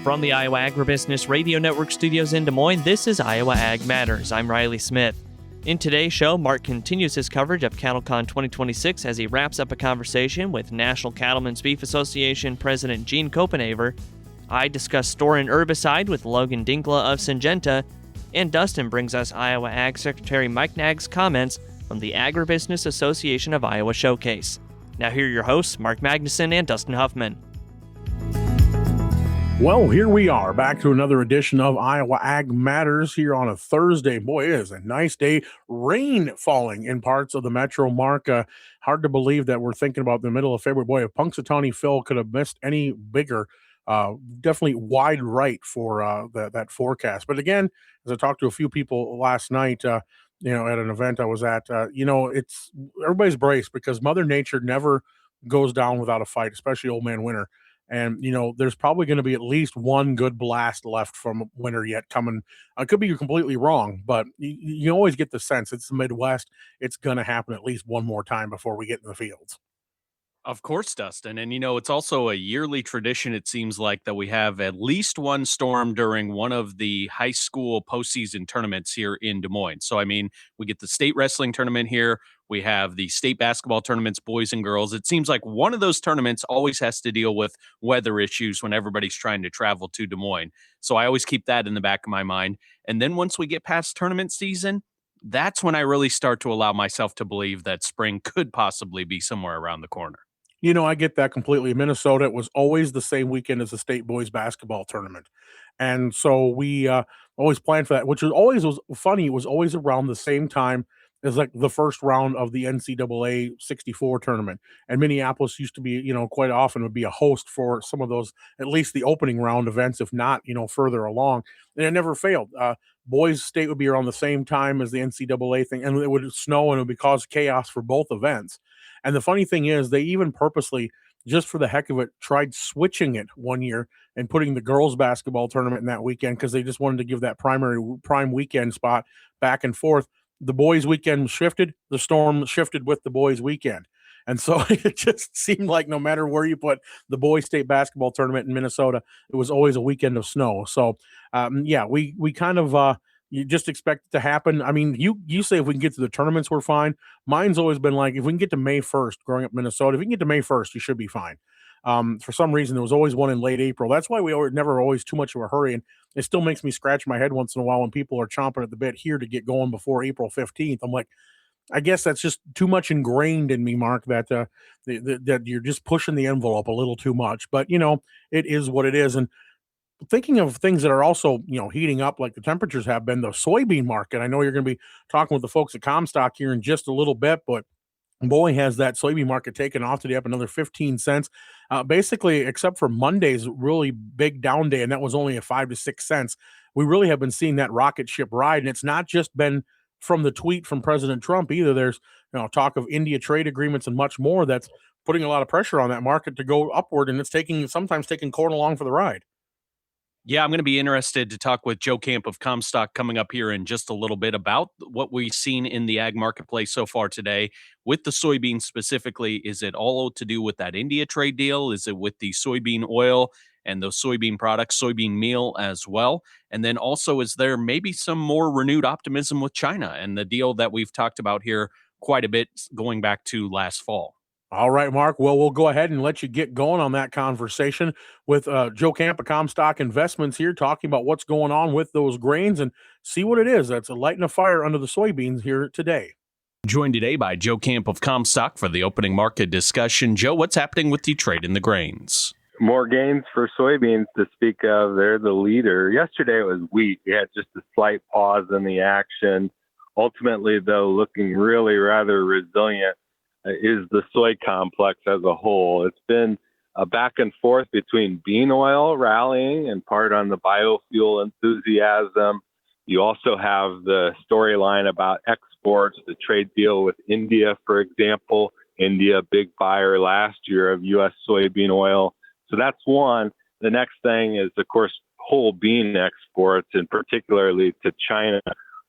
From the Iowa Agribusiness Radio Network studios in Des Moines, this is Iowa Ag Matters. I'm Riley Smith. In today's show, Mark continues his coverage of CattleCon 2026 as he wraps up a conversation with National Cattlemen's Beef Association President Gene Copenhaver. I discuss Storen herbicide with Logan Dinkla of Syngenta, and Dustin brings us Iowa Ag Secretary Mike Naig's comments from the Agribusiness Association of Iowa Showcase. Now here are your hosts, Mark Magnuson and Dustin Huffman. Well, here we are, back to another edition of Iowa Ag Matters here on a Thursday. Boy, it is a nice day. Rain falling in parts of the metro, Mark. Hard to believe that we're thinking about the middle of February. Boy, if Punxsutawney Phil could have missed any bigger, definitely wide right for that forecast. But again, as I talked to a few people last night, at an event I was at, it's everybody's braced because Mother Nature never goes down without a fight, especially old man winter. And, there's probably going to be at least one good blast left from winter yet coming. I could be completely wrong, but you always get the sense it's the Midwest. It's going to happen at least one more time before we get in the fields. Of course, Dustin. And, it's also a yearly tradition, it seems like, that we have at least one storm during one of the high school postseason tournaments here in Des Moines. So, we get the state wrestling tournament here. We have the state basketball tournaments, boys and girls. It seems like one of those tournaments always has to deal with weather issues when everybody's trying to travel to Des Moines. So I always keep that in the back of my mind. And then once we get past tournament season, that's when I really start to allow myself to believe that spring could possibly be somewhere around the corner. I get that completely. Minnesota, it was always the same weekend as the state boys basketball tournament. And so we always planned for that, which was funny. It was always around the same time as like the first round of the NCAA 64 tournament. And Minneapolis used to be, quite often would be a host for some of those, at least the opening round events, if not, further along. And it never failed. Boys state would be around the same time as the NCAA thing, and it would snow and it would cause chaos for both events. And the funny thing is, they even purposely, just for the heck of it, tried switching it one year and putting the girls' basketball tournament in that weekend because they just wanted to give that prime weekend spot back and forth. The boys' weekend shifted, the storm shifted with the boys' weekend. And so it just seemed like no matter where you put the boys' state basketball tournament in Minnesota, it was always a weekend of snow. So, we kind of you just expect it to happen. You say if we can get to the tournaments, we're fine. Mine's always been like, if we can get to May 1st, growing up in Minnesota, if we can get to May 1st, you should be fine. For some reason, there was always one in late April. That's why we were never always too much of a hurry. And it still makes me scratch my head once in a while when people are chomping at the bit here to get going before April 15th. I'm like, I guess that's just too much ingrained in me, Mark, that that you're just pushing the envelope a little too much. But, it is what it is. And thinking of things that are also, heating up like the temperatures have been, the soybean market. I know you're going to be talking with the folks at Comstock here in just a little bit, but boy, has that soybean market taken off today, up another 15 cents. Basically, except for Monday's really big down day, and that was only a 5 to 6 cents. We really have been seeing that rocket ship ride, and it's not just been from the tweet from President Trump either. There's talk of India trade agreements and much more that's putting a lot of pressure on that market to go upward, and it's sometimes taking corn along for the ride. Yeah, I'm going to be interested to talk with Joe Camp of Comstock coming up here in just a little bit about what we've seen in the ag marketplace so far today with the soybeans specifically. Is it all to do with that India trade deal? Is it with the soybean oil and those soybean products, soybean meal as well? And then also, is there maybe some more renewed optimism with China and the deal that we've talked about here quite a bit going back to last fall? All right, Mark. Well, we'll go ahead and let you get going on that conversation with Joe Camp of Comstock Investments here, talking about what's going on with those grains and see what it is that's lighting a fire under the soybeans here today. Joined today by Joe Camp of Comstock for the opening market discussion. Joe, what's happening with the trade in the grains? More gains for soybeans to speak of. They're the leader. Yesterday it was wheat. We had just a slight pause in the action. Ultimately, though, looking really rather resilient is the soy complex as a whole. It's been a back and forth between bean oil rallying in part on the biofuel enthusiasm. You also have the storyline about exports, the trade deal with India, for example. India, big buyer last year of U.S. soybean oil. So that's one. The next thing is, of course, whole bean exports, and particularly to China.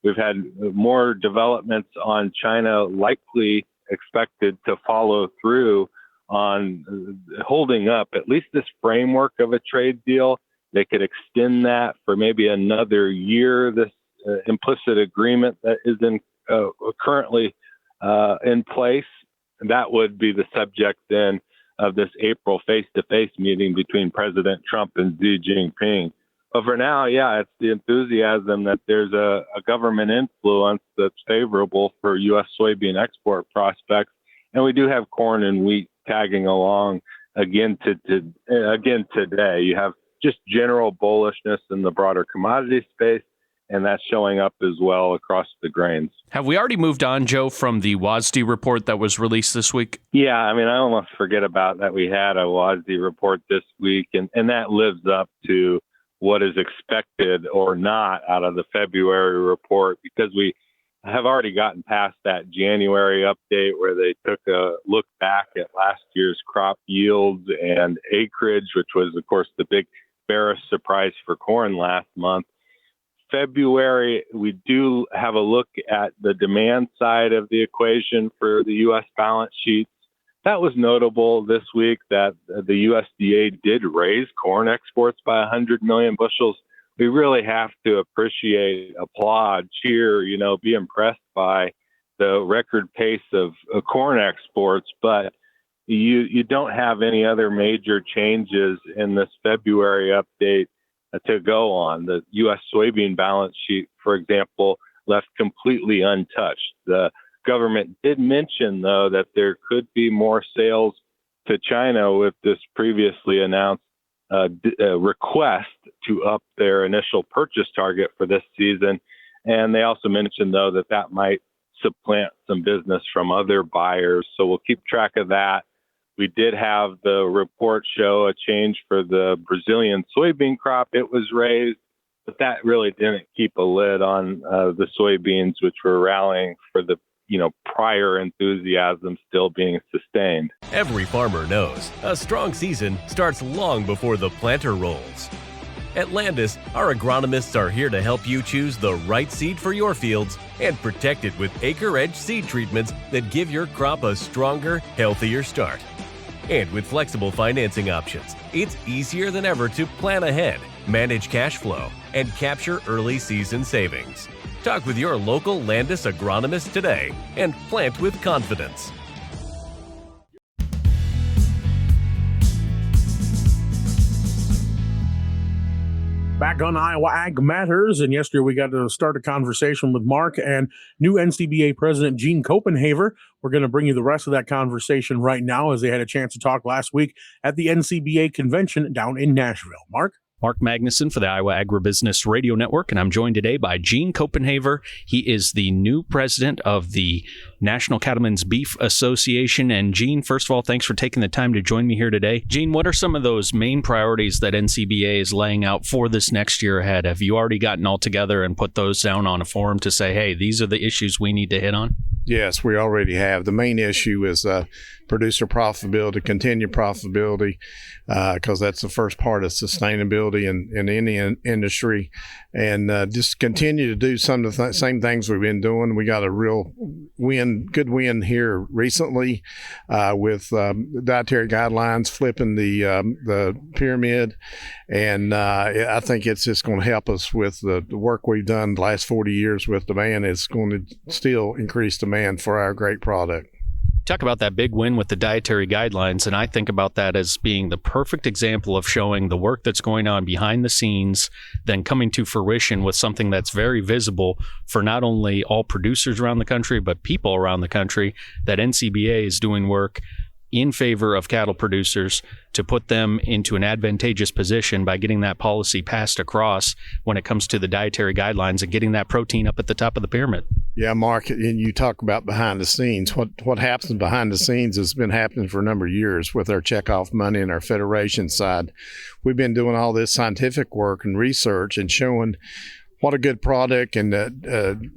We've had more developments on China likely expected to follow through on holding up at least this framework of a trade deal they could extend that for maybe another year. This implicit agreement that is currently in place, that would be the subject then of this April face-to-face meeting between President Trump and Xi Jinping. But for now, it's the enthusiasm that there's a government influence that's favorable for U.S. soybean export prospects. And we do have corn and wheat tagging along again today. You have just general bullishness in the broader commodity space, and that's showing up as well across the grains. Have we already moved on, Joe, from the WASDE report that was released this week? Yeah, I mean, I almost forget about that. We had a WASDE report this week, and that lives up to what is expected or not out of the February report, because we have already gotten past that January update where they took a look back at last year's crop yields and acreage, which was, of course, the big bearish surprise for corn last month. February, we do have a look at the demand side of the equation for the U.S. balance sheets. That was notable this week that the USDA did raise corn exports by 100 million bushels. We really have to appreciate, applaud, cheer, be impressed by the record pace of corn exports. But you don't have any other major changes in this February update to go on. The U.S. soybean balance sheet, for example, left completely untouched. The government did mention, though, that there could be more sales to China with this previously announced request to up their initial purchase target for this season. And they also mentioned, though, that might supplant some business from other buyers. So we'll keep track of that. We did have the report show a change for the Brazilian soybean crop. It was raised, but that really didn't keep a lid on the soybeans, which were rallying for the prior enthusiasm still being sustained. Every farmer knows a strong season starts long before the planter rolls. At Landis, our agronomists are here to help you choose the right seed for your fields and protect it with Acre Edge seed treatments that give your crop a stronger, healthier start. And with flexible financing options, it's easier than ever to plan ahead, manage cash flow, and capture early season savings. Talk with your local Landis agronomist today and plant with confidence. Back on Iowa Ag Matters, and yesterday we got to start a conversation with Mark and new NCBA President Gene Copenhaver. We're going to bring you the rest of that conversation right now, as they had a chance to talk last week at the NCBA convention down in Nashville. Mark Magnuson for the Iowa Agribusiness Radio Network, and I'm joined today by Gene Copenhaver. He is the new president of the National Cattlemen's Beef Association. And Gene, first of all, thanks for taking the time to join me here today. Gene, what are some of those main priorities that NCBA is laying out for this next year ahead? Have you already gotten all together and put those down on a forum to say, hey, these are the issues we need to hit on? Yes, we already have. The main issue is producer profitability, continued profitability, because that's the first part of sustainability in any industry. And just continue to do some of the same things we've been doing. We got a real good win here recently with dietary guidelines, flipping the pyramid. And I think it's just going to help us with the work we've done the last 40 years with demand. It's going to still increase demand for our great product. Talk about that big win with the dietary guidelines, and I think about that as being the perfect example of showing the work that's going on behind the scenes, then coming to fruition with something that's very visible for not only all producers around the country, but people around the country, that NCBA is doing work in favor of cattle producers to put them into an advantageous position by getting that policy passed across when it comes to the dietary guidelines and getting that protein up at the top of the pyramid. Yeah, Mark, and you talk about behind the scenes. What happens behind the scenes has been happening for a number of years with our checkoff money and our federation side. We've been doing all this scientific work and research and showing what a good product and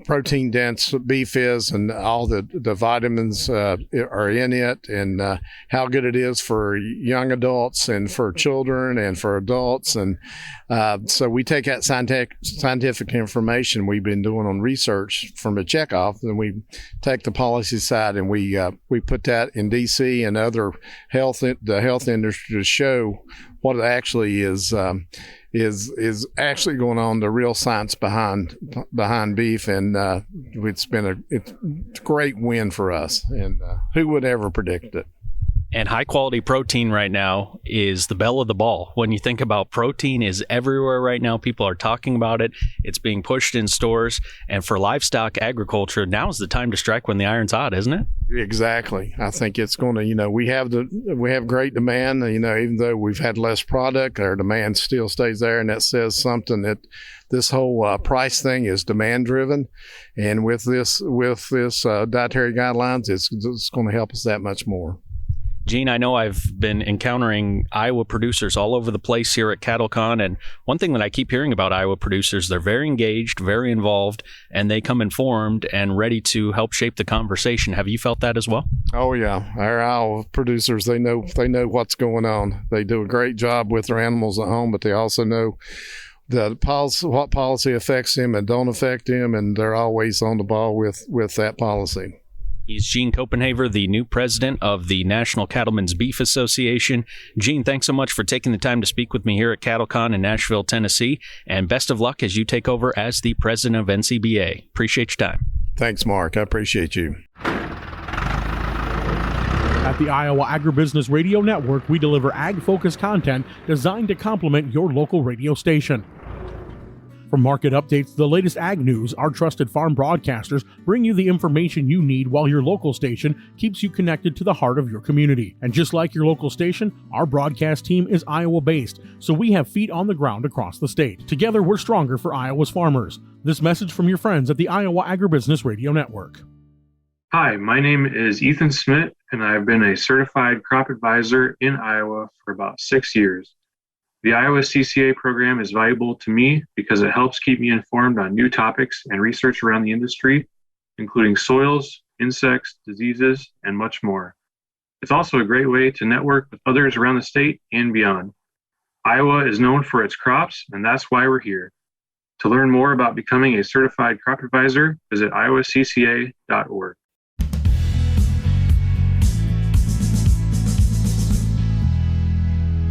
protein dense beef is, and all the vitamins are in it, and how good it is for young adults and for children and for adults. And so we take that scientific information we've been doing on research from a checkoff, and we take the policy side and we put that in DC and other the health industry to show what it actually is is actually going on, the real science behind beef, and it's a great win for us. And who would ever predict it? And high quality protein right now is the belle of the ball. When you think about protein is everywhere right now. People are talking about it. It's being pushed in stores. And for livestock agriculture, now is the time to strike when the iron's hot, isn't it? Exactly. I think it's going to, we have great demand, even though we've had less product, our demand still stays there. And that says something that this whole price thing is demand driven. And with this dietary guidelines, it's going to help us that much more. Gene, I know I've been encountering Iowa producers all over the place here at CattleCon, and one thing that I keep hearing about Iowa producers, they're very engaged, very involved, and they come informed and ready to help shape the conversation. Have you felt that as well? Oh yeah, our Iowa producers, they know what's going on. They do a great job with their animals at home, but they also know what policy affects them and don't affect them, and they're always on the ball with that policy. He's Gene Copenhaver, the new president of the National Cattlemen's Beef Association. Gene, thanks so much for taking the time to speak with me here at CattleCon in Nashville, Tennessee, and best of luck as you take over as the president of NCBA. Appreciate your time. Thanks, Mark. I appreciate you. At the Iowa Agribusiness Radio Network, we deliver ag-focused content designed to complement your local radio station. From market updates to the latest ag news, our trusted farm broadcasters bring you the information you need while your local station keeps you connected to the heart of your community. And just like your local station, our broadcast team is Iowa-based, so we have feet on the ground across the state. Together, we're stronger for Iowa's farmers. This message from your friends at the Iowa Agribusiness Radio Network. Hi, my name is Ethan Smith, and I've been a certified crop advisor in Iowa for about 6 years. The Iowa CCA program is valuable to me because it helps keep me informed on new topics and research around the industry, including soils, insects, diseases, and much more. It's also a great way to network with others around the state and beyond. Iowa is known for its crops, and that's why we're here. To learn more about becoming a certified crop advisor, visit iowacca.org.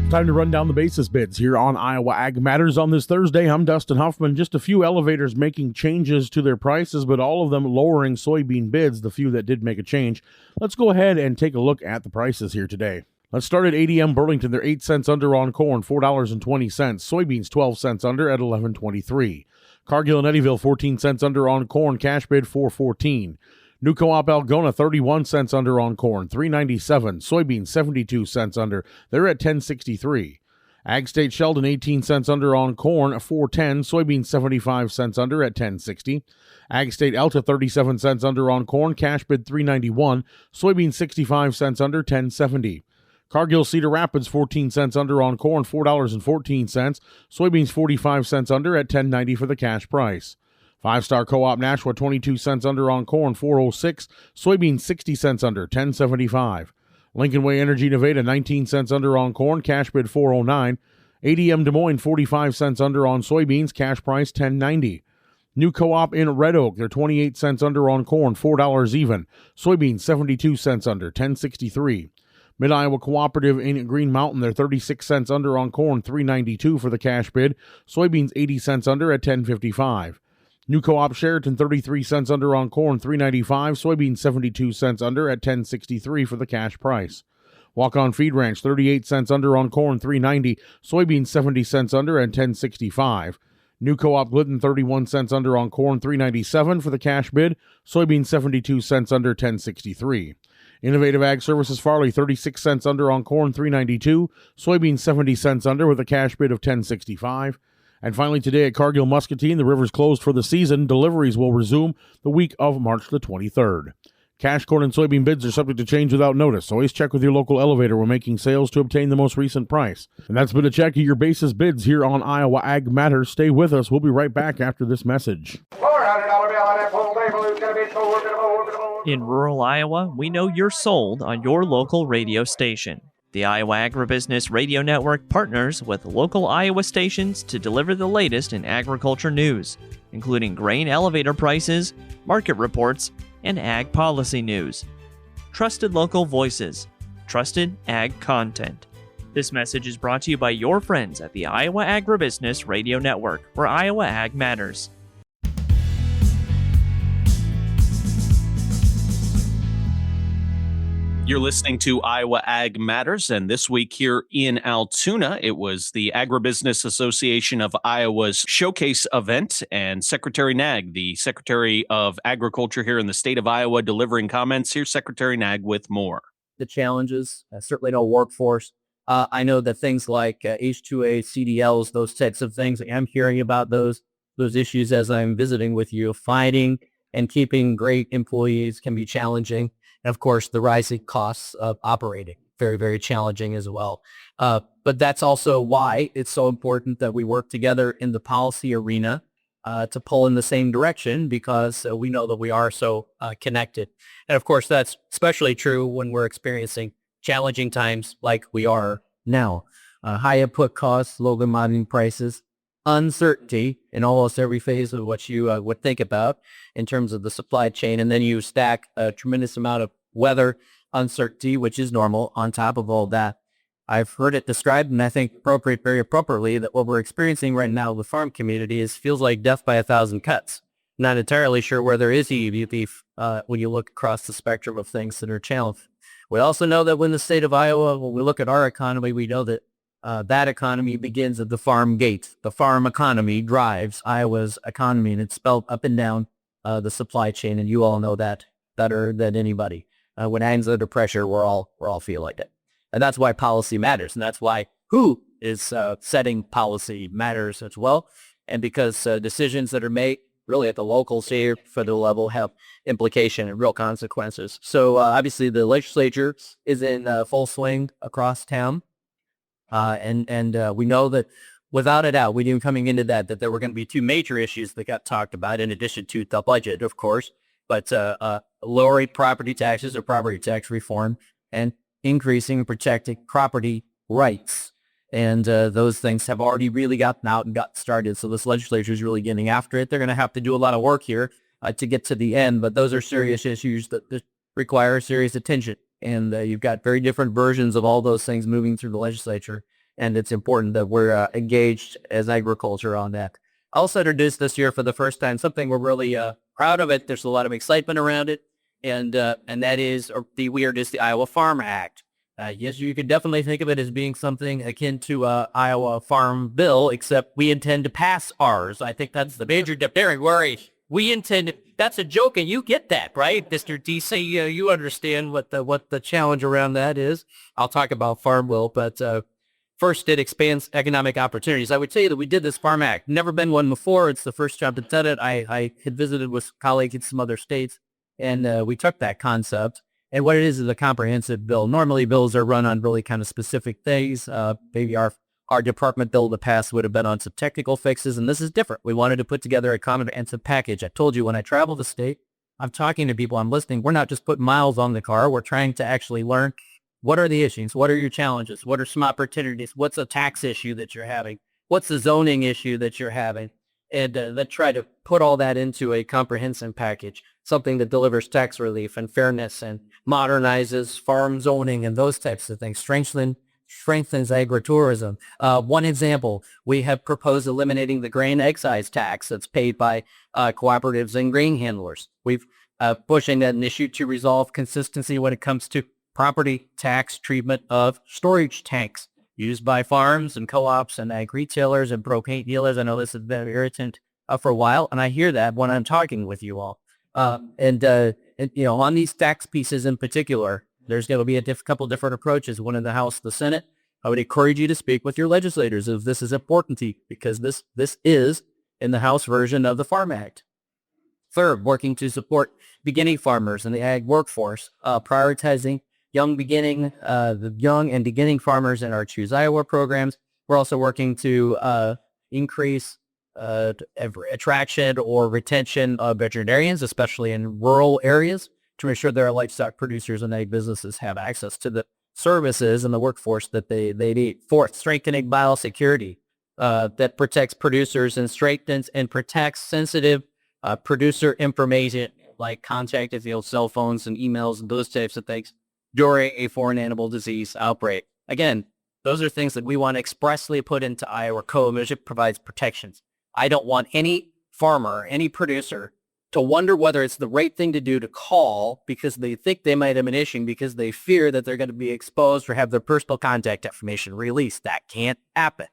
Time to run down the basis bids here on Iowa Ag Matters on this Thursday. I'm Dustin Huffman. Just a few elevators making changes to their prices, but all of them lowering soybean bids, the few that did make a change. Let's go ahead and take a look at the prices here today. Let's start at ADM Burlington. They're 8 cents under on corn, $4.20. Soybeans 12 cents under at $11.23. Cargill and Eddyville 14 cents under on corn, cash bid $4.14. New Co-op Algona, 31 cents under on corn, $3.97. Soybeans, 72 cents under. They're at $10.63. Ag State Sheldon, 18 cents under on corn, $4.10. Soybeans, 75 cents under at $10.60. Ag State Alta, 37 cents under on corn, cash bid $3.91. Soybeans, 65 cents under, $10.70. Cargill Cedar Rapids, 14 cents under on corn, $4.14. Soybeans, 45 cents under at $10.90 for the cash price. Five Star Co-op Nashua, 22 cents under on corn, $4.06. Soybeans, 60 cents under, $10.75. Lincoln Way Energy Nevada, 19 cents under on corn, cash bid $4.09. ADM Des Moines, 45 cents under on soybeans, cash price $10.90. New Co-op in Red Oak, they're 28 cents under on corn, $4 even. Soybeans, 72 cents under, $10.63. Mid-Iowa Cooperative in Green Mountain, they're 36 cents under on corn, $3.92 for the cash bid. Soybeans, 80 cents under at $10.55. New Co-op Sheraton, 33 cents under on corn, $3.95. Soybeans, 72 cents under at $10.63 for the cash price. Walk-On Feed Ranch, 38 cents under on corn, $3.90. Soybeans, 70 cents under at $10.65. New Co-op Glidden, 31 cents under on corn, $3.97 for the cash bid. Soybeans, 72 cents under, $10.63. Innovative Ag Services Farley, 36 cents under on corn, $3.92. Soybeans, 70 cents under with a cash bid of $10.65. And finally today at Cargill Muscatine, the river's closed for the season. Deliveries will resume the week of March the 23rd. Cash corn and soybean bids are subject to change without notice. Always check with your local elevator when making sales to obtain the most recent price. And that's been a check of your basis bids here on Iowa Ag Matters. Stay with us. We'll be right back after this message. In rural Iowa, we know you're sold on your local radio station. The Iowa Agribusiness Radio Network partners with local Iowa stations to deliver the latest in agriculture news, including grain elevator prices, market reports, and ag policy news. Trusted local voices, trusted ag content. This message is brought to you by your friends at the Iowa Agribusiness Radio Network, where Iowa Ag matters. You're listening to Iowa Ag Matters, and this week here in Altoona, it was the Agribusiness Association of Iowa's showcase event, and Secretary Naig, the Secretary of Agriculture here in the state of Iowa, delivering comments. Here's Secretary Naig with more. The challenges, certainly no workforce. I know that things like H2A, CDLs, those types of things, I'm hearing about those issues as I'm visiting with you. Finding and keeping great employees can be challenging. And of course, the rising costs of operating, very, very challenging as well. But that's also why it's so important that we work together in the policy arena to pull in the same direction, because we know that we are so connected. And of course, that's especially true when we're experiencing challenging times like we are now. High input costs, low commodity prices, uncertainty in almost every phase of what you would think about in terms of the supply chain. And then you stack a tremendous amount of weather uncertainty, which is normal, on top of all that. I've heard it described, and I think very appropriately, that what we're experiencing right now in the farm community feels like death by 1,000 cuts. Not entirely sure where there is EV beef when you look across the spectrum of things that are challenged. We also know that when the state of Iowa, when we look at our economy, we know that that economy begins at the farm gate. The farm economy drives Iowa's economy, and it's spelled up and down the supply chain, and you all know that better than anybody. When ag's under pressure, we're all feeling it. And that's why policy matters, and that's why who is setting policy matters as well. And because decisions that are made really at the local, state, federal level have implication and real consequences. So obviously the legislature is in full swing across town. And we know that without a doubt, we knew coming into that there were going to be two major issues that got talked about, in addition to the budget, of course, but lowering property taxes or property tax reform and increasing and protecting property rights. And those things have already really gotten out and got started. So this legislature is really getting after it. They're going to have to do a lot of work here to get to the end, but those are serious issues that require serious attention. And you've got very different versions of all those things moving through the legislature. And it's important that we're engaged as agriculture on that. I also introduced this year for the first time something we're really proud of it. There's a lot of excitement around it. And that is the Iowa Farm Act. Yes, you could definitely think of it as being something akin to Iowa Farm Bill, except we intend to pass ours. I think that's the major difference. Worry. We intend to, that's a joke, and you get that, right, Mr. DC? You understand what the challenge around that is. I'll talk about Farm Bill, but first, it expands economic opportunities. I would tell you that we did this Farm Act. Never been one before. It's the first time that did it. I had visited with colleagues in some other states, and we took that concept. And what it is a comprehensive bill. Normally, bills are run on really kind of specific things. Maybe our department bill in the past would have been on some technical fixes, and this is different. We wanted to put together a comprehensive package. I told you when I travel the state, I'm talking to people, I'm listening. We're not just putting miles on the car. We're trying to actually learn what are the issues, what are your challenges, what are some opportunities, what's a tax issue that you're having, what's the zoning issue that you're having, and then try to put all that into a comprehensive package, something that delivers tax relief and fairness and modernizes farm zoning and those types of things, strengthens agritourism. One example, we have proposed eliminating the grain excise tax that's paid by cooperatives and grain handlers. We've pushing that an issue to resolve consistency when it comes to property tax treatment of storage tanks used by farms and co-ops and ag retailers and propane dealers. I know this has been irritant for a while, and I hear that when I'm talking with you all. And you know, on these tax pieces in particular, there's going to be a couple different approaches, one in the House, the Senate. I would encourage you to speak with your legislators if this is important to you, because this is in the House version of the Farm Act. Third, working to support beginning farmers and the ag workforce, prioritizing the young and beginning farmers in our Choose Iowa programs. We're also working to increase attraction or retention of veterinarians, especially in rural areas, to ensure that our livestock producers and ag businesses have access to the services and the workforce that they need. Fourth, strengthening biosecurity that protects producers and strengthens and protects sensitive producer information like contact details, cell phones and emails and those types of things during a foreign animal disease outbreak. Again, Those are things that we want to expressly put into Iowa code, which it provides protections. I don't want any farmer, any producer to wonder whether it's the right thing to do to call because they think they might have an issue because they fear that they're going to be exposed or have their personal contact information released. That can't happen.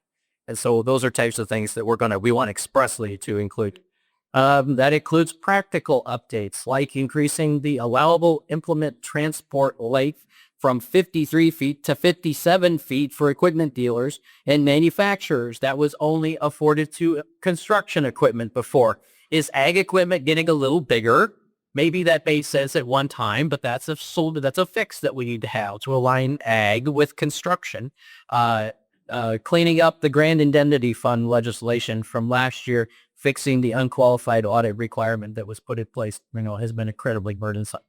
And so those are types of things that we want expressly to include. That includes practical updates like increasing the allowable implement transport length from 53 feet to 57 feet for equipment dealers and manufacturers. That was only afforded to construction equipment before. Is ag equipment getting a little bigger? Maybe that made sense at one time, but that's a fix that we need to have to align ag with construction. Cleaning up the Grand Indemnity Fund legislation from last year, fixing the unqualified audit requirement that was put in place, has been incredibly burdensome.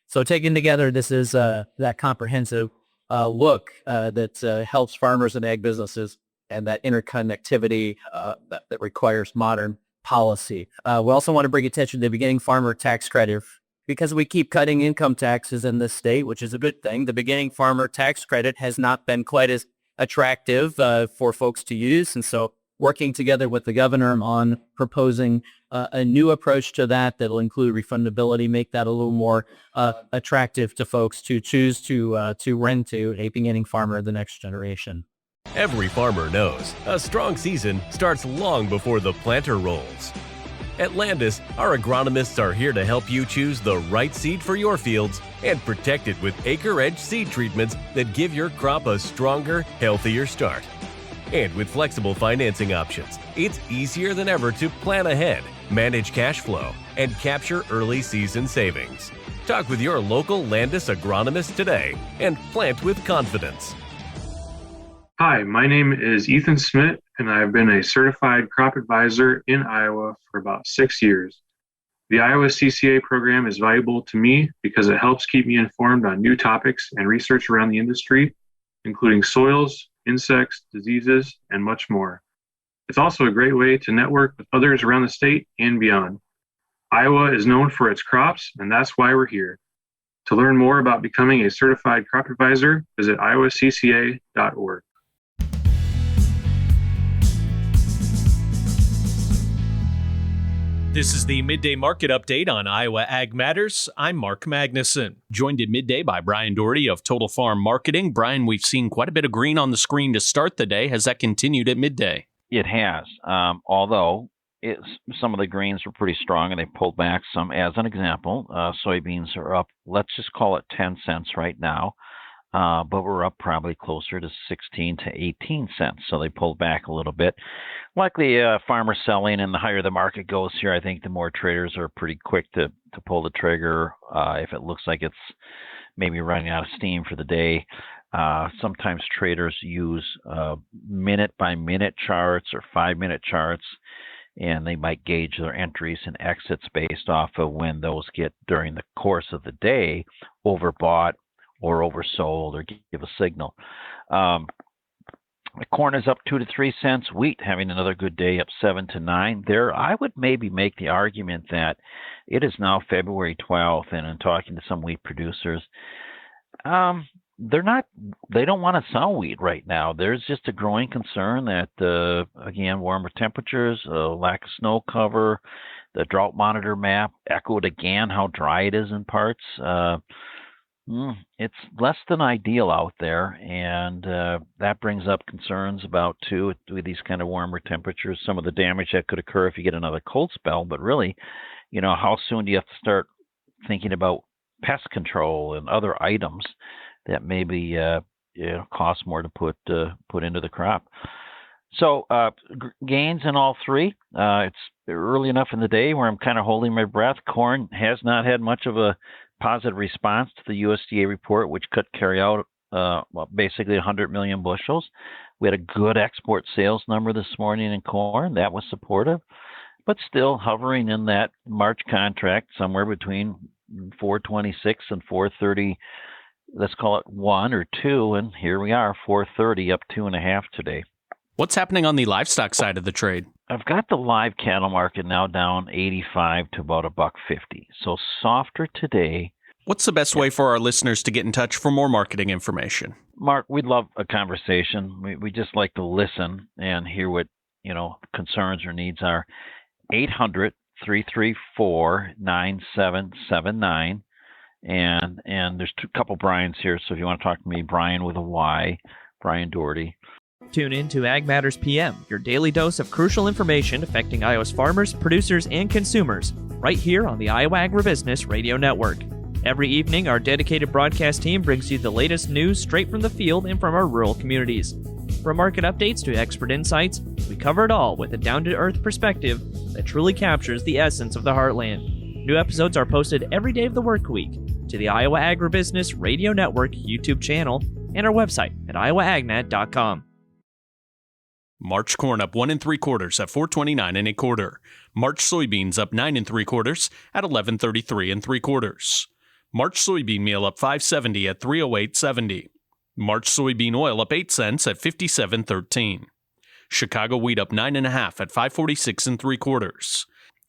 So taken together, this is that comprehensive look that helps farmers and ag businesses and that interconnectivity that requires modern policy. We also want to bring attention to the beginning farmer tax credit because we keep cutting income taxes in this state, which is a good thing. The beginning farmer tax credit has not been quite as attractive for folks to use. And so working together with the governor on proposing a new approach to that'll include refundability, make that a little more attractive to folks to choose to rent to a beginning farmer of the next generation. Every farmer knows a strong season starts long before the planter rolls. At Landis, our agronomists are here to help you choose the right seed for your fields and protect it with acre-edge seed treatments that give your crop a stronger, healthier start. And with flexible financing options, it's easier than ever to plan ahead, manage cash flow, and capture early season savings. Talk with your local Landis agronomist today and plant with confidence. Hi, my name is Ethan Smith, and I've been a certified crop advisor in Iowa for about 6 years. The Iowa CCA program is valuable to me because it helps keep me informed on new topics and research around the industry, including soils, insects, diseases, and much more. It's also a great way to network with others around the state and beyond. Iowa is known for its crops, and that's why we're here. To learn more about becoming a certified crop advisor, visit iowacca.org. This is the Midday Market Update on Iowa Ag Matters. I'm Mark Magnuson, joined at midday by Brian Doherty of Total Farm Marketing. Brian, we've seen quite a bit of green on the screen to start the day. Has that continued at midday? It has, although some of the greens were pretty strong and they pulled back some. As an example, soybeans are up, let's just call it 10 cents right now. But we're up probably closer to 16 to 18 cents. So they pulled back a little bit. Likely farmer selling, and the higher the market goes here, I think the more traders are pretty quick to pull the trigger if it looks like it's maybe running out of steam for the day. Sometimes traders use minute-by-minute charts or 5-minute charts, and they might gauge their entries and exits based off of when those get, during the course of the day, overbought or oversold, or give a signal. Corn is up 2 to 3 cents. Wheat having another good day, up 7 to 9. There, I would maybe make the argument that it is now February 12th, and in talking to some wheat producers, they don't want to sell wheat right now. There's just a growing concern that, again, warmer temperatures, lack of snow cover, the drought monitor map echoed again how dry it is in parts. It's less than ideal out there, and that brings up concerns about, too, with these kind of warmer temperatures, some of the damage that could occur if you get another cold spell. But really, how soon do you have to start thinking about pest control and other items that maybe cost more to put into the crop? So gains in all three. It's early enough in the day where I'm kind of holding my breath. Corn has not had much of a positive response to the USDA report, which could carry out basically 100 million bushels. We had a good export sales number this morning in corn. That was supportive, but still hovering in that March contract somewhere between 426 and 430. Let's call it 1 or 2, and here we are, 430, up 2.5 today. What's happening on the livestock side of the trade? I've got the live cattle market now down 85 to about $1.50. So softer today. What's the best way for our listeners to get in touch for more marketing information? Mark, we'd love a conversation. We just like to listen and hear what, concerns or needs are. 800-334-9779. And there's a couple Brians here, so if you want to talk to me, Brian with a Y, Brian Doherty. Tune in to Ag Matters PM, your daily dose of crucial information affecting Iowa's farmers, producers, and consumers, right here on the Iowa Agribusiness Radio Network. Every evening, our dedicated broadcast team brings you the latest news straight from the field and from our rural communities. From market updates to expert insights, we cover it all with a down-to-earth perspective that truly captures the essence of the heartland. New episodes are posted every day of the work week to the Iowa Agribusiness Radio Network YouTube channel and our website at iowaagnet.com. March corn up 1 3/4 at $4.29 1/4. March soybeans up 9 3/4 at $11.33 3/4. March soybean meal up $5.70 at $308.70. March soybean oil up 8 cents at $57.13. Chicago wheat up 9 1/2 at $5.46 3/4.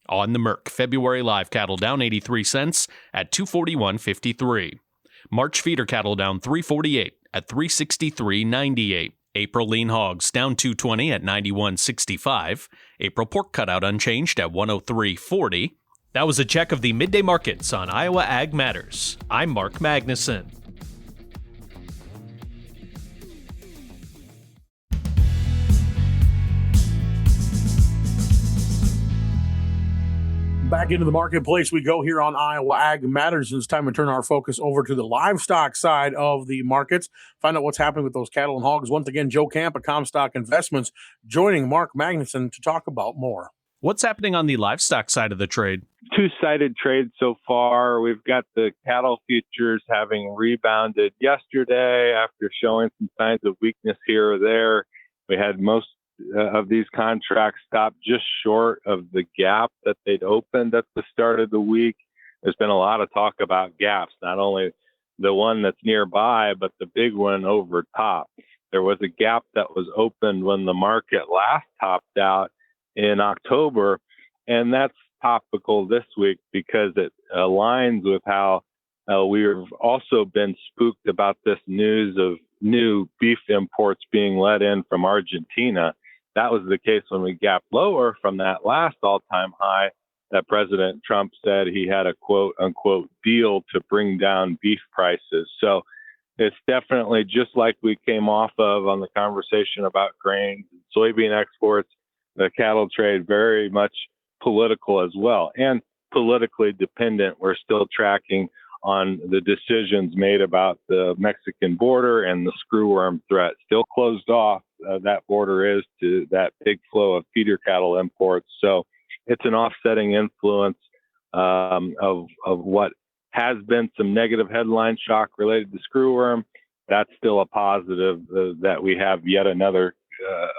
On the Merc, February live cattle down 83 cents at $241.53. March feeder cattle down 3.48 at $363.98. April lean hogs down 2.20 at 91.65. April pork cutout unchanged at 103.40. That was a check of the midday markets on Iowa Ag Matters. I'm Mark Magnuson. Back into the marketplace we go here on Iowa Ag Matters. It's time to turn our focus over to the livestock side of the markets, find out what's happening with those cattle and hogs. Once again, Joe Camp of Comstock Investments joining Mark Magnuson to talk about more. What's happening on the livestock side of the trade? Two-sided trade so far. We've got the cattle futures having rebounded yesterday after showing some signs of weakness here or there. We had most of these contracts stopped just short of the gap that they'd opened at the start of the week. There's been a lot of talk about gaps, not only the one that's nearby, but the big one over top. There was a gap that was opened when the market last topped out in October, and that's topical this week because it aligns with how we've also been spooked about this news of new beef imports being let in from Argentina. That was the case when we gapped lower from that last all-time high that President Trump said he had a quote-unquote deal to bring down beef prices. So it's definitely just like we came off of on the conversation about grains and soybean exports, the cattle trade very much political as well and politically dependent. We're still tracking on the decisions made about the Mexican border and the screwworm threat. Still closed off, that border is, to that big flow of feeder cattle imports. So it's an offsetting influence of what has been some negative headline shock related to screwworm. That's still a positive that we have yet another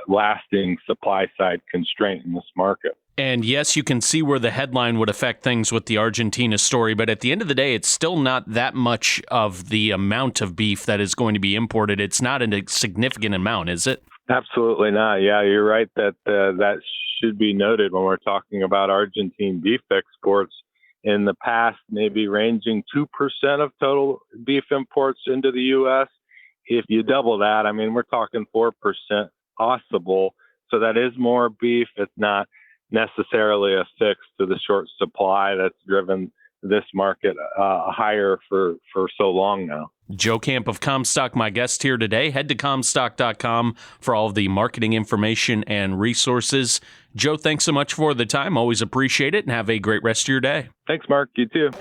lasting supply side constraint in this market. And yes, you can see where the headline would affect things with the Argentina story, but at the end of the day, it's still not that much of the amount of beef that is going to be imported. It's not a significant amount, is it? Absolutely not. Yeah, you're right that that should be noted when we're talking about Argentine beef exports. In the past, maybe ranging 2% of total beef imports into the U.S. If you double that, I mean, we're talking 4% possible. So that is more beef. It's not necessarily a fix to the short supply that's driven this market higher for so long now. Joe Camp of Comstock, my guest here today. Head to Comstock.com for all of the marketing information and resources. Joe, thanks so much for the time. Always appreciate it, and have a great rest of your day. Thanks, Mark. You too.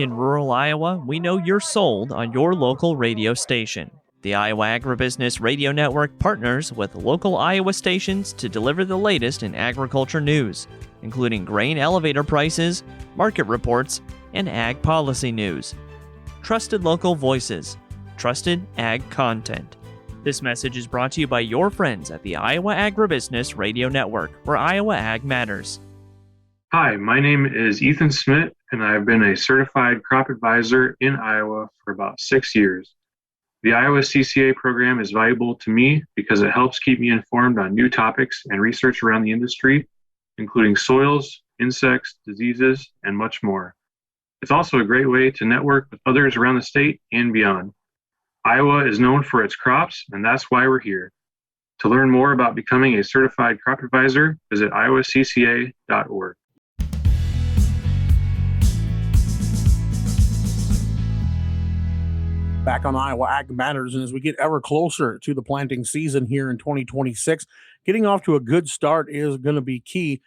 In rural Iowa, we know you're sold on your local radio station. The Iowa Agribusiness Radio Network partners with local Iowa stations to deliver the latest in agriculture news, including grain elevator prices, market reports, and ag policy news. Trusted local voices, trusted ag content. This message is brought to you by your friends at the Iowa Agribusiness Radio Network, where Iowa Ag matters. Hi, my name is Ethan Smith, and I've been a certified crop advisor in Iowa for about 6 years. The Iowa CCA program is valuable to me because it helps keep me informed on new topics and research around the industry, including soils, insects, diseases, and much more. It's also a great way to network with others around the state and beyond. Iowa is known for its crops, and that's why we're here. To learn more about becoming a certified crop advisor, visit iowacca.org. Back on Iowa Ag Matters, and as we get ever closer to the planting season here in 2026, getting off to a good start is going to be key.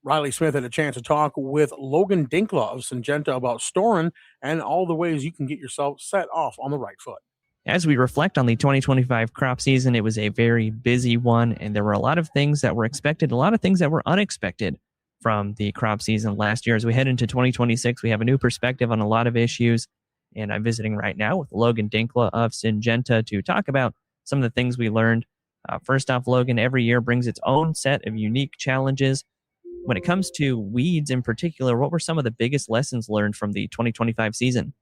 Riley Smith had a chance to talk with Logan Dinkla of Syngenta about Storen and all the ways you can get yourself set off on the right foot. As we reflect on the 2025 crop season, it was a very busy one, and there were a lot of things that were expected, a lot of things that were unexpected from the crop season last year. As we head into 2026, we have a new perspective on a lot of issues, and I'm visiting right now with Logan Dinkla of Syngenta to talk about some of the things we learned. First off, Logan, every year brings its own set of unique challenges. When it comes to weeds in particular, what were some of the biggest lessons learned from the 2025 season?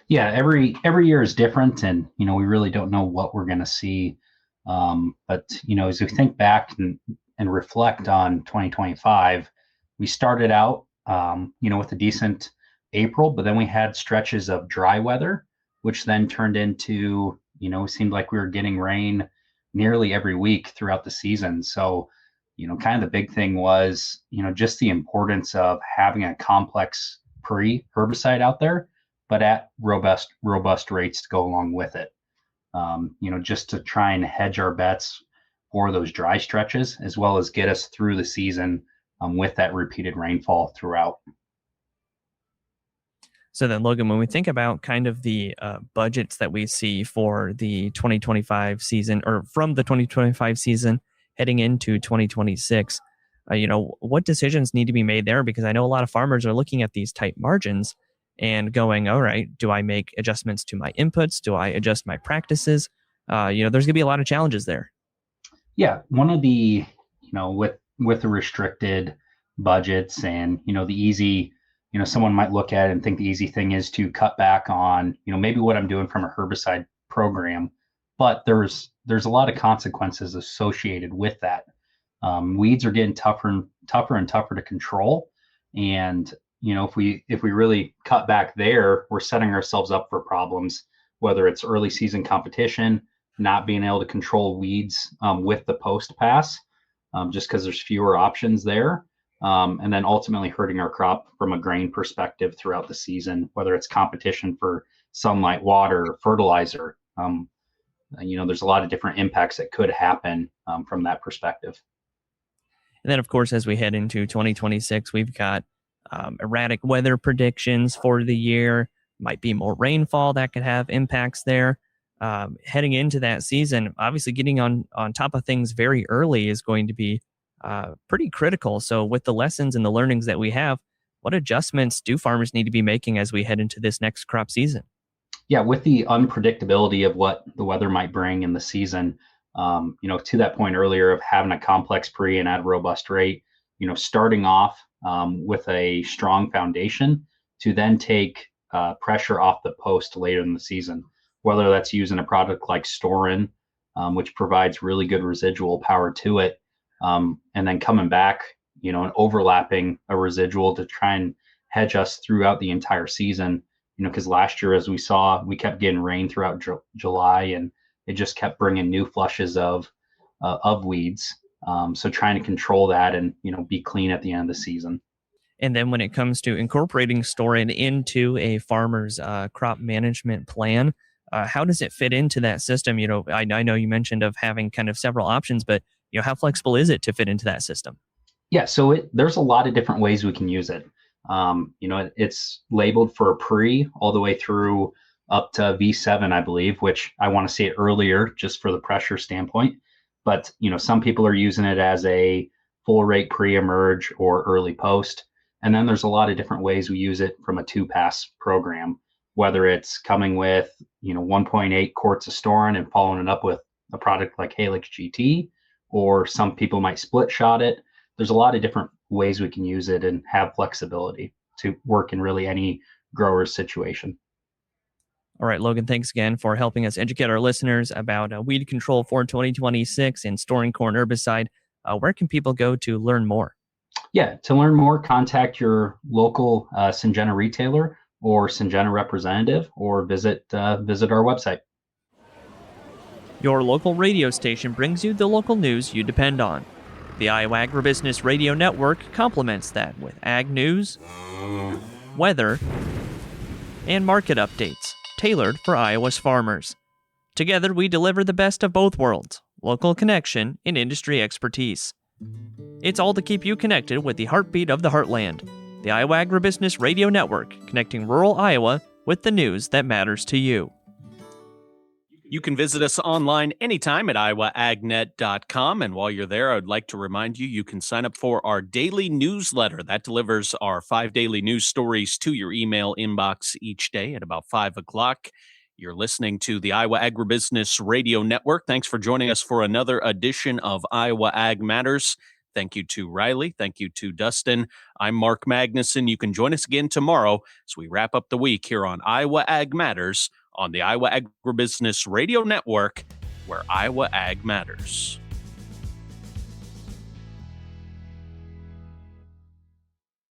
Yeah, every year is different, and we really don't know what we're going to see. But as we think back and reflect on 2025, we started out with a decent April, but then we had stretches of dry weather, which then turned into it seemed like we were getting rain nearly every week throughout the season. So kind of the big thing was just the importance of having a complex pre-herbicide out there, but at robust rates to go along with it. Just to try and hedge our bets for those dry stretches, as well as get us through the season with that repeated rainfall throughout. So then, Logan, when we think about kind of the budgets that we see for the 2025 season, or from the 2025 season heading into 2026, what decisions need to be made there? Because I know a lot of farmers are looking at these tight margins and going, all right, do I make adjustments to my inputs? Do I adjust my practices? There's going to be a lot of challenges there. Yeah, one of the, with the restricted budgets and, the easy, someone might look at it and think the easy thing is to cut back on, maybe what I'm doing from a herbicide program, but there's a lot of consequences associated with that. Weeds are getting tougher and tougher to control. And, if we really cut back there, we're setting ourselves up for problems, whether it's early season competition, not being able to control weeds with the post pass, just because there's fewer options there. And then ultimately hurting our crop from a grain perspective throughout the season, whether it's competition for sunlight, water, fertilizer. There's a lot of different impacts that could happen from that perspective. And then, of course, as we head into 2026, we've got erratic weather predictions for the year. Might be more rainfall that could have impacts there. Heading into that season, obviously getting on top of things very early is going to be pretty critical. So with the lessons and the learnings that we have, what adjustments do farmers need to be making as we head into this next crop season? Yeah, with the unpredictability of what the weather might bring in the season, to that point earlier of having a complex pre and at a robust rate, starting off with a strong foundation to then take pressure off the post later in the season, whether that's using a product like Storen, which provides really good residual power to it, and then coming back, and overlapping a residual to try and hedge us throughout the entire season. Because last year, as we saw, we kept getting rain throughout July, and it just kept bringing new flushes of weeds. So trying to control that and be clean at the end of the season. And then when it comes to incorporating Storen into a farmer's crop management plan, how does it fit into that system? I know you mentioned of having kind of several options, but how flexible is it to fit into that system? Yeah, so there's a lot of different ways we can use it. It's labeled for pre all the way through up to V7, I believe, which I want to see it earlier just for the pressure standpoint. But, some people are using it as a full rate pre-emerge or early post. And then there's a lot of different ways we use it from a 2-pass program, whether it's coming with, 1.8 quarts of Storen and following it up with a product like Helix GT, or some people might split shot it. There's a lot of different ways we can use it and have flexibility to work in really any grower's situation. All right, Logan, thanks again for helping us educate our listeners about weed control for 2026 and Storen corn herbicide. Where can people go to learn more? Yeah, to learn more, contact your local Syngenta retailer or Syngenta representative, or visit our website. Your local radio station brings you the local news you depend on. The Iowa Agribusiness Radio Network complements that with ag news, weather, and market updates tailored for Iowa's farmers. Together, we deliver the best of both worlds, local connection and industry expertise. It's all to keep you connected with the heartbeat of the heartland. The Iowa Agribusiness Radio Network, connecting rural Iowa with the news that matters to you. You can visit us online anytime at iowaagnet.com. And while you're there, I would like to remind you, you can sign up for our daily newsletter. That delivers our 5 daily news stories to your email inbox each day at about 5 o'clock. You're listening to the Iowa Agribusiness Radio Network. Thanks for joining us for another edition of Iowa Ag Matters. Thank you to Riley. Thank you to Dustin. I'm Mark Magnuson. You can join us again tomorrow as we wrap up the week here on Iowa Ag Matters on the Iowa Agribusiness Radio Network, where Iowa Ag matters.